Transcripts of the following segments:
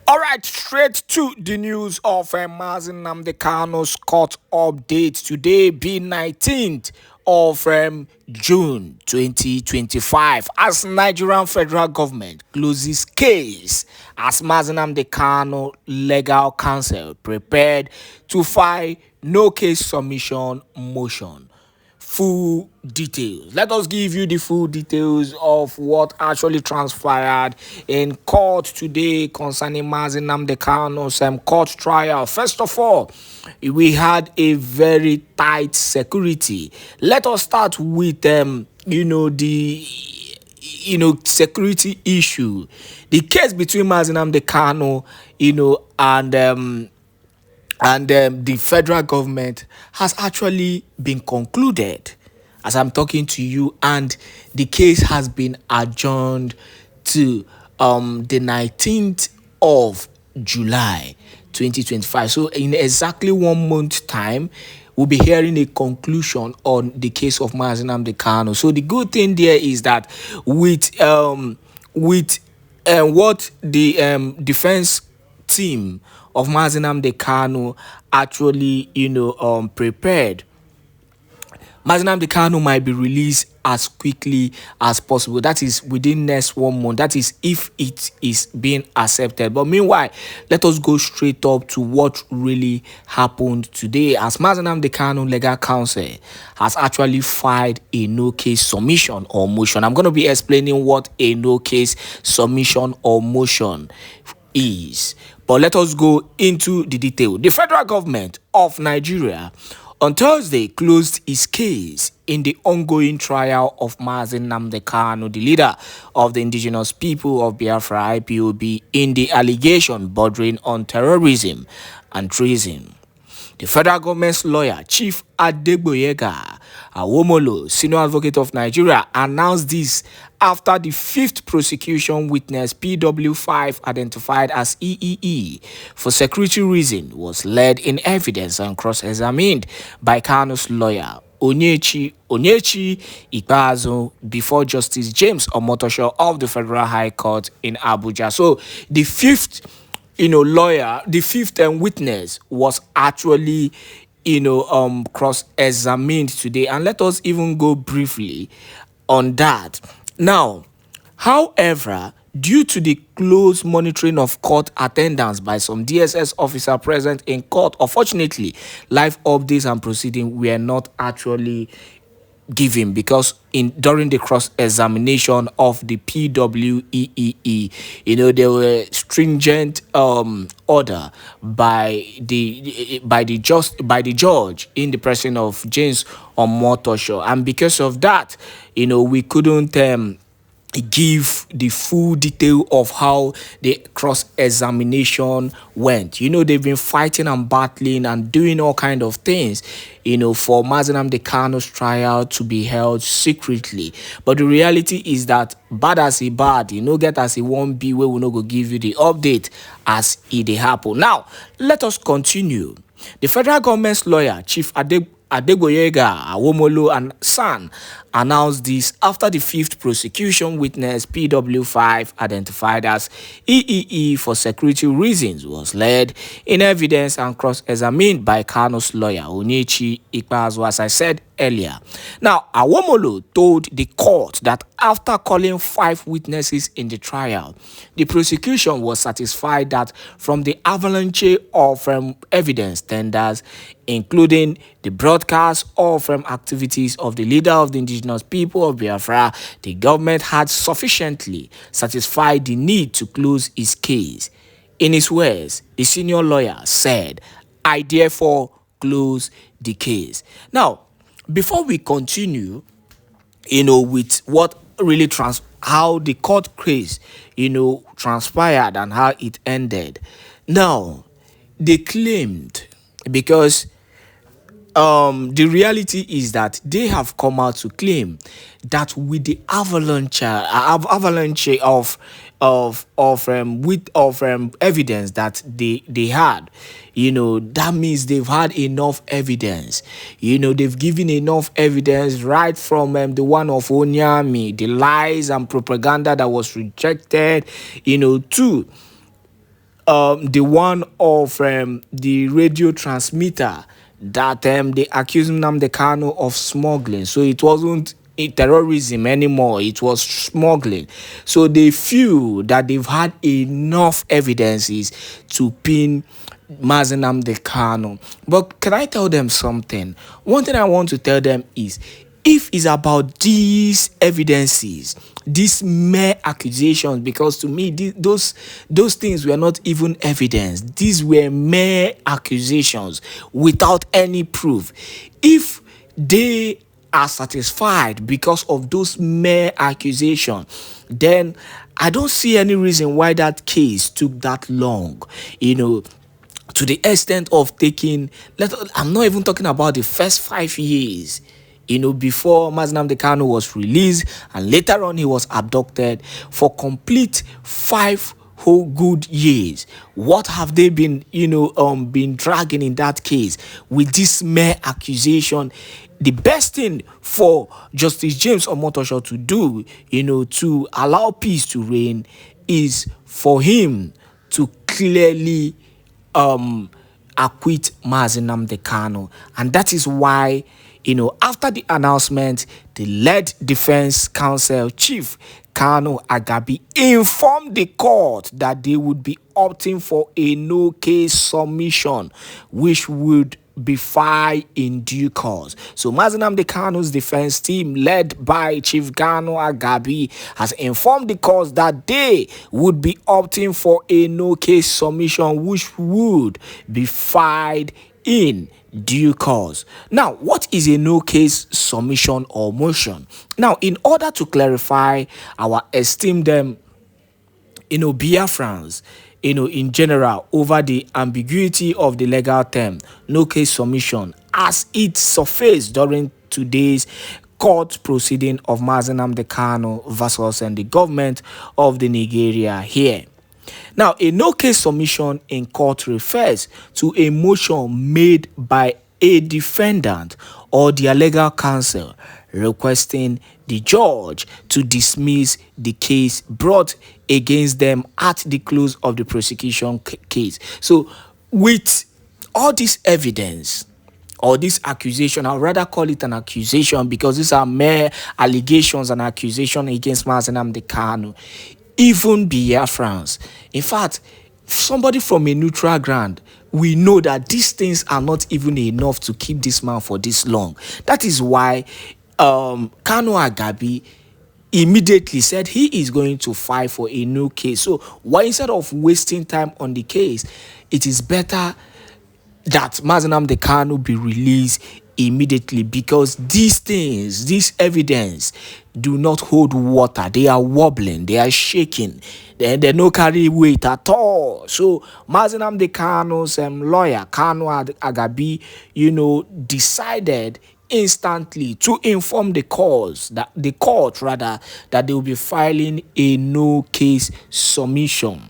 All right, straight to the news of Nnamdi Kanu's court update. Today being 19th of June 2025 as Nigerian federal government closes case as Nnamdi Kanu legal counsel prepared to file no case submission motion. Full details. Let us give you the full details of what actually transpired in court today concerning Nnamdi Kanu's court trial. First of all, we had a very tight security. Let us start with the security issue. The case between Nnamdi Kanu, and the federal government has actually been concluded as I'm talking to you, and the case has been adjourned to the 19th of July 2025. So in exactly 1 month time, we'll be hearing a conclusion on the case of Nnamdi Kanu. So the good thing there is that with what the defense team of Nnamdi Kanu actually prepared, Nnamdi Kanu might be released as quickly as possible. That is within next 1 month. That is if it is being accepted. But meanwhile, let us go straight up to what really happened today, as Nnamdi Kanu legal counsel has actually filed a no case submission or motion. I'm going to be explaining what a no case submission or motion is. But let us go into the detail. The federal government of Nigeria on Thursday closed its case in the ongoing trial of Nnamdi Kanu, the leader of the indigenous people of Biafra IPOB, in the allegation bordering on terrorism and treason. The federal government's lawyer, Chief Adegboyega Awomolo, senior advocate of Nigeria, announced this after the fifth prosecution witness, PW5, identified as EEE for security reason, was led in evidence and cross-examined by Kanu's lawyer, Onyechi Ikpeazu, before Justice James Omotosho of the Federal High Court in Abuja. So the fifth lawyer, the fifth witness was actually cross-examined today, and let us even go briefly on that. Now, however, due to the close monitoring of court attendance by some DSS officer present in court, unfortunately, live updates and proceedings were not actually given because during the cross-examination of the PWEEE, there were stringent order by the judge in the person of James Omotosho, and because of that, we couldn't give the full detail of how the cross-examination went. They've been fighting and battling and doing all kind of things, for Nnamdi Kanu's trial to be held secretly. But the reality is that bad as it bad, get as it won't be, where we no go give you the update as it happen. Now, let us continue. The federal government's lawyer, Chief Adegboyega Awomolo and San, announced this after the fifth prosecution witness, PW5, identified as EEE for security reasons, was led in evidence and cross-examined by Kanu's lawyer, Onyechi Ikpeazu, as I said earlier. Now, Awomolo told the court that after calling 5 witnesses in the trial, the prosecution was satisfied that from the avalanche of evidence tenders, including the broadcast of activities of the leader of the indigenous people of Biafra, the government had sufficiently satisfied the need to close its case. In his words, the senior lawyer said, "I therefore close the case." Now, before we continue, with what really how the court case, transpired and how it ended. Now, they claimed, because the reality is that they have come out to claim that with the avalanche of evidence that they had, that means they've had enough evidence. They've given enough evidence, right from the one of Onyami, the lies and propaganda that was rejected, to the one of the radio transmitter that they accused Nnamdi Kanu of smuggling. So it wasn't terrorism anymore, it was smuggling. So they feel that they've had enough evidences to pin Mazi Nnamdi Kanu. But can I tell them something? One thing I want to tell them is, if it's about these evidences, these mere accusations, because to me those things were not even evidence, these were mere accusations without any proof. If they are satisfied because of those mere accusations, then I don't see any reason why that case took that long, to the extent of taking, I'm not even talking about the first 5 years, before Mazi Nnamdi Kanu was released and later on he was abducted. For complete 5 whole good years, what have they been, been dragging in that case with this mere accusation? The best thing for Justice James Omotosho to do, to allow peace to reign, is for him to clearly acquit Mazi Nnamdi Kanu. And that is why, after the announcement, the lead defense counsel chief Kanu Agabi informed the court that they would be opting for a no case submission, which would be filed in due course. So Mazi Nnamdi Kanu's defense team, led by Chief Kanu Agabi, has informed the court that they would be opting for a no case submission, which would be filed in due course. Now, what is a no case submission or motion? Now, in order to clarify our esteemed Biafrans, in general, over the ambiguity of the legal term no case submission as it surfaced during today's court proceeding of Mazi Nnamdi Kanu versus the government of the Nigeria here. Now, a no case submission in court refers to a motion made by a defendant or their legal counsel requesting the judge to dismiss the case brought against them at the close of the prosecution case. So, with all this evidence or this accusation, I'd rather call it an accusation because these are mere allegations and accusations against Mazi Nnamdi Kanu. Even Biafrans, in fact, somebody from a neutral ground, we know that these things are not even enough to keep this man for this long. That is why Kanu Agabi immediately said he is going to file for a new case. So why, instead of wasting time on the case, it is better that Mazi Nnamdi Kanu be released immediately, because these things, this evidence, do not hold water. They are wobbling, they are shaking, they no carry weight at all. So Mazi Nnamdi Kanu's lawyer, Kanu Agabi, decided instantly to inform the court that they will be filing a no case submission,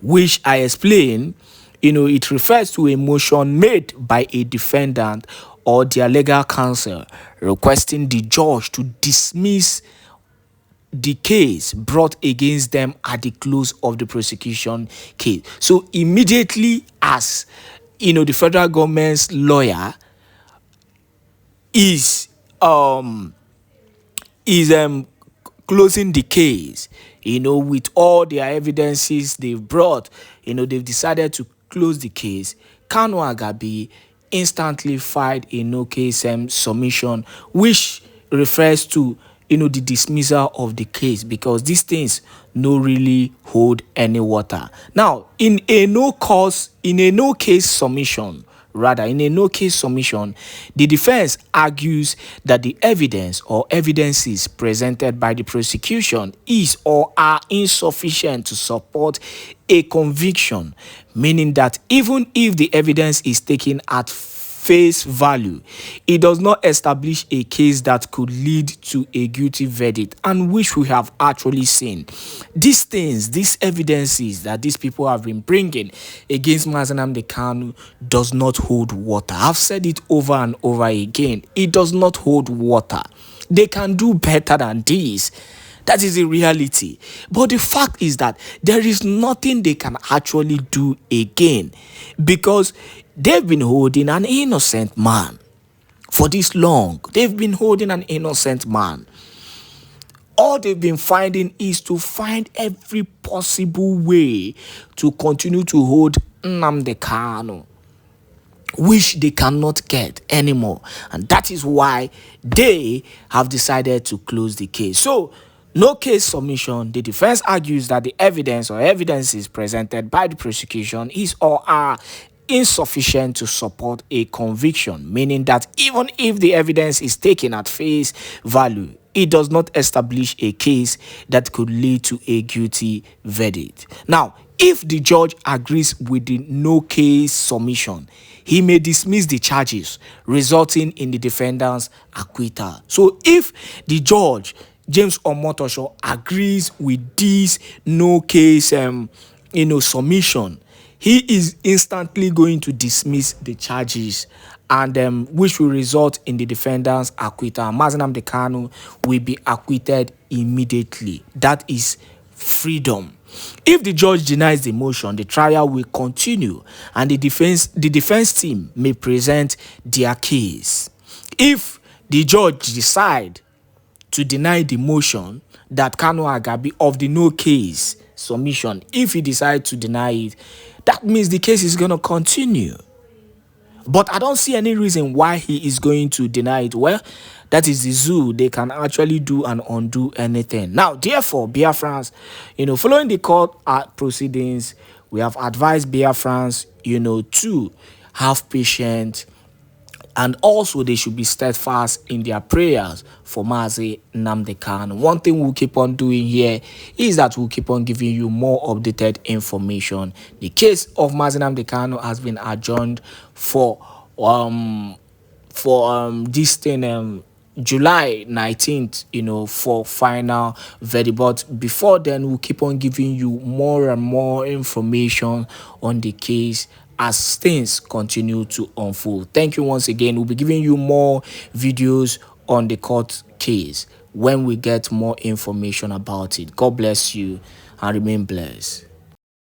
which I explained. It refers to a motion made by a defendant or their legal counsel requesting the judge to dismiss the case brought against them at the close of the prosecution case. So immediately, as the federal government's lawyer is closing the case, with all their evidences they've brought, they've decided to close the case. Kanu Agabi instantly filed a no case submission, which refers to the dismissal of the case, because these things no really hold any water. Now, in a no case submission, the defense argues that the evidence or evidences presented by the prosecution is or are insufficient to support a conviction, meaning that even if the evidence is taken at face value, it does not establish a case that could lead to a guilty verdict, and which we have actually seen. These things, these evidences that these people have been bringing against Mazi Nnamdi Kanu does not hold water. I've said it over and over again. It does not hold water. They can do better than this. That is the reality. But the fact is that there is nothing they can actually do again, because they've been holding an innocent man for this long. They've been holding an innocent man. All they've been finding is to find every possible way to continue to hold Nnamdi Kanu, which they cannot get anymore. And that is why they have decided to close the case. So, no case submission. The defense argues that the evidence or evidences presented by the prosecution is or are insufficient to support a conviction, meaning that even if the evidence is taken at face value, it does not establish a case that could lead to a guilty verdict. Now, if the judge agrees with the no case submission, he may dismiss the charges, resulting in the defendant's acquittal. So if the judge, James Omotosho, agrees with this no case submission, he is instantly going to dismiss the charges, and which will result in the defendant's acquittal. Nnamdi Kanu will be acquitted immediately. That is freedom. If the judge denies the motion, the trial will continue, and the defense team may present their case. If the judge decide to deny the motion that Kanu Agabi of the no case submission, if he decides to deny it, that means the case is going to continue. But I don't see any reason why he is going to deny it. Well, that is the zoo. They can actually do and undo anything. Now, therefore, Biafrans, following the court proceedings, we have advised Biafrans, to have patience, and also they should be steadfast in their prayers for Mazi Nnamdi Kanu. One thing we'll keep on doing here is that we'll keep on giving you more updated information. The case of Mazi Nnamdi Kanu has been adjourned for this thing July 19th, for final verdict. But before then, we'll keep on giving you more and more information on the case as things continue to unfold. Thank you once again. We'll be giving you more videos on the court case when we get more information about it. God bless you and remain blessed.